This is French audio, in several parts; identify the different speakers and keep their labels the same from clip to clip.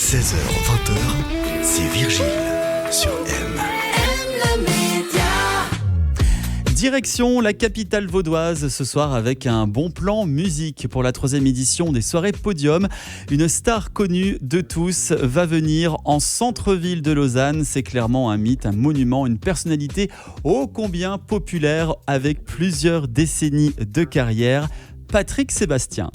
Speaker 1: 16h-20h, c'est Virgile sur M.
Speaker 2: Direction la capitale vaudoise ce soir avec un bon plan musique pour la 3e édition des soirées Podium. Une star connue de tous va venir en centre-ville de Lausanne. C'est clairement un mythe, un monument, une personnalité ô combien populaire avec plusieurs décennies de carrière. Patrick Sébastien.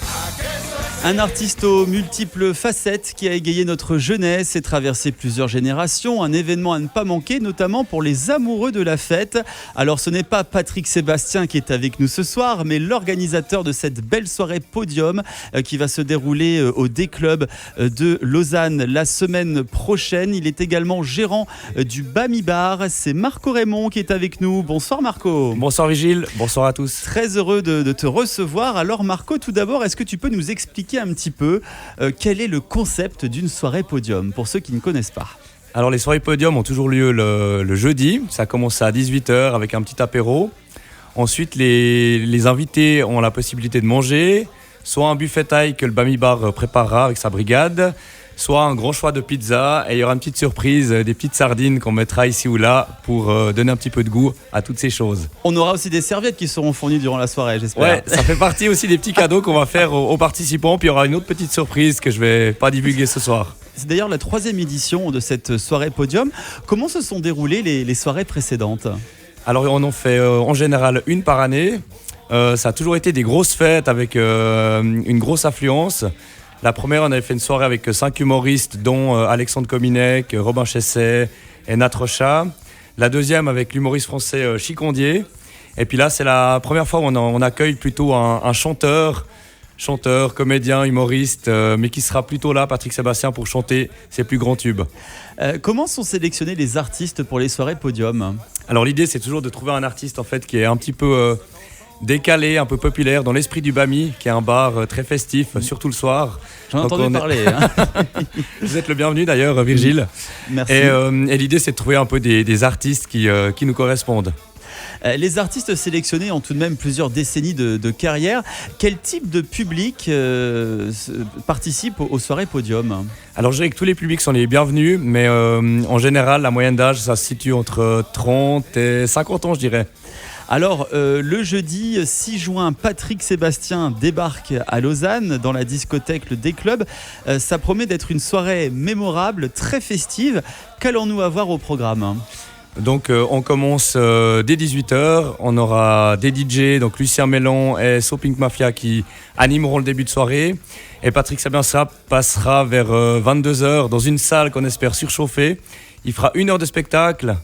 Speaker 2: Un artiste aux multiples facettes qui a égayé notre jeunesse et traversé plusieurs générations. Un événement à ne pas manquer, notamment pour les amoureux de la fête. Alors ce n'est pas Patrick Sébastien qui est avec nous ce soir, mais l'organisateur de cette belle soirée Podium qui va se dérouler au D-Club de Lausanne la semaine prochaine. Il est également gérant du Bami Bar. C'est Marco Raymond qui est avec nous. Bonsoir Marco.
Speaker 3: Bonsoir Vigile, bonsoir à tous.
Speaker 2: Très heureux de te recevoir. Alors Marco, tout d'abord, est-ce que tu peux nous expliquer un petit peu quel est le concept d'une soirée Podium pour ceux qui ne connaissent pas?
Speaker 3: Alors les soirées Podium ont toujours lieu le jeudi, ça commence à 18h avec un petit apéro. Ensuite les invités ont la possibilité de manger, soit un buffet taille que le Bami Bar préparera avec sa brigade, soit un grand choix de pizza, et il y aura une petite surprise, des petites sardines qu'on mettra ici ou là pour donner un petit peu de goût à toutes ces choses.
Speaker 2: On aura aussi des serviettes qui seront fournies durant la soirée, j'espère.
Speaker 3: Ouais, ça fait partie aussi des petits cadeaux qu'on va faire aux participants, puis il y aura une autre petite surprise que je vais pas divulguer ce soir.
Speaker 2: C'est d'ailleurs la 3e édition de cette soirée Podium. Comment se sont déroulées les soirées précédentes? Alors
Speaker 3: on en fait en général une par année. Ça a toujours été des grosses fêtes avec une grosse affluence. La première, on avait fait une soirée avec 5 humoristes, dont Alexandre Cominec, Robin Chesset et Nat Rocha. La deuxième avec l'humoriste français Chicondier. Et puis là, c'est la première fois où on accueille plutôt un chanteur, comédien, humoriste, mais qui sera plutôt là, Patrick Sébastien, pour chanter ses plus grands tubes.
Speaker 2: Comment sont sélectionnés les artistes pour les soirées Podium?
Speaker 3: Alors l'idée, c'est toujours de trouver un artiste en fait, qui est un petit peu décalé, un peu populaire, dans l'esprit du Bami, qui est un bar très festif, surtout le soir.
Speaker 2: J'en ai entendu parler. Hein.
Speaker 3: Vous êtes le bienvenu d'ailleurs, Virgile.
Speaker 2: Merci.
Speaker 3: Et l'idée, c'est de trouver un peu des artistes qui nous correspondent.
Speaker 2: Les artistes sélectionnés ont tout de même plusieurs décennies de carrière. Quel type de public participe aux soirées Podium?
Speaker 3: Alors je dirais que tous les publics sont les bienvenus, mais en général, la moyenne d'âge, ça se situe entre 30 et 50 ans, je dirais.
Speaker 2: Alors, le jeudi 6 juin, Patrick Sébastien débarque à Lausanne dans la discothèque le D-Club. Ça promet d'être une soirée mémorable, très festive. Qu'allons-nous avoir au programme ?
Speaker 3: Donc on commence dès 18h, on aura des DJ, donc Lucien Mellon et So Pink Mafia qui animeront le début de soirée. Et Patrick Sébastien passera vers 22h dans une salle qu'on espère surchauffer. Il fera 1 heure de spectacle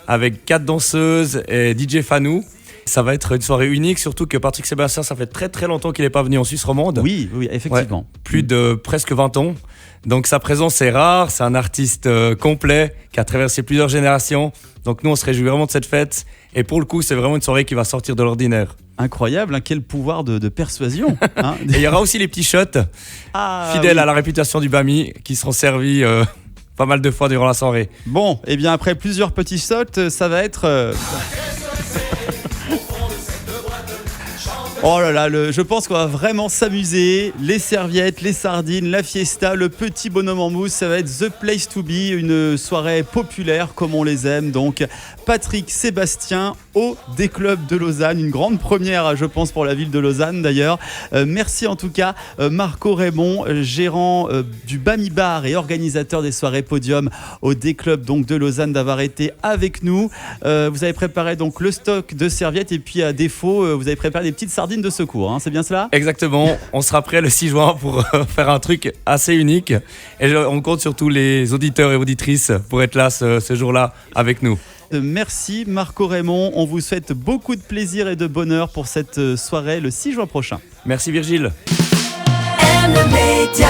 Speaker 3: avec 4 danseuses et DJ Fanou. Ça va être une soirée unique, surtout que Patrick Sébastien, ça fait très très longtemps qu'il n'est pas venu en Suisse romande.
Speaker 2: Oui, effectivement.
Speaker 3: Ouais, plus de presque 20 ans. Donc sa présence est rare, c'est un artiste complet qui a traversé plusieurs générations. Donc nous, on se réjouit vraiment de cette fête. Et pour le coup, c'est vraiment une soirée qui va sortir de l'ordinaire.
Speaker 2: Incroyable, hein, quel pouvoir de persuasion. Hein.
Speaker 3: Et il y aura aussi les petits shots, fidèles à la réputation du Bami, qui seront servis pas mal de fois durant la soirée.
Speaker 2: Bon, et bien après plusieurs petits shots, ça va être... Oh là là, je pense qu'on va vraiment s'amuser. Les serviettes, les sardines, la fiesta, le petit bonhomme en mousse, ça va être the place to be, une soirée populaire comme on les aime. Donc Patrick Sébastien au D-Club de Lausanne, une grande première je pense pour la ville de Lausanne d'ailleurs. Merci en tout cas Marco Raymond, gérant du Bami Bar et organisateur des soirées Podium au D-Club donc de Lausanne, d'avoir été avec nous. Vous avez préparé donc le stock de serviettes et puis à défaut vous avez préparé des petites sardines de secours, hein, c'est bien cela ?
Speaker 3: Exactement, on sera prêt le 6 juin pour faire un truc assez unique et on compte sur tous les auditeurs et auditrices pour être là ce jour-là avec nous.
Speaker 2: Merci Marco Raymond, on vous souhaite beaucoup de plaisir et de bonheur pour cette soirée le 6 juin prochain.
Speaker 3: Merci Virgile.
Speaker 1: M Média.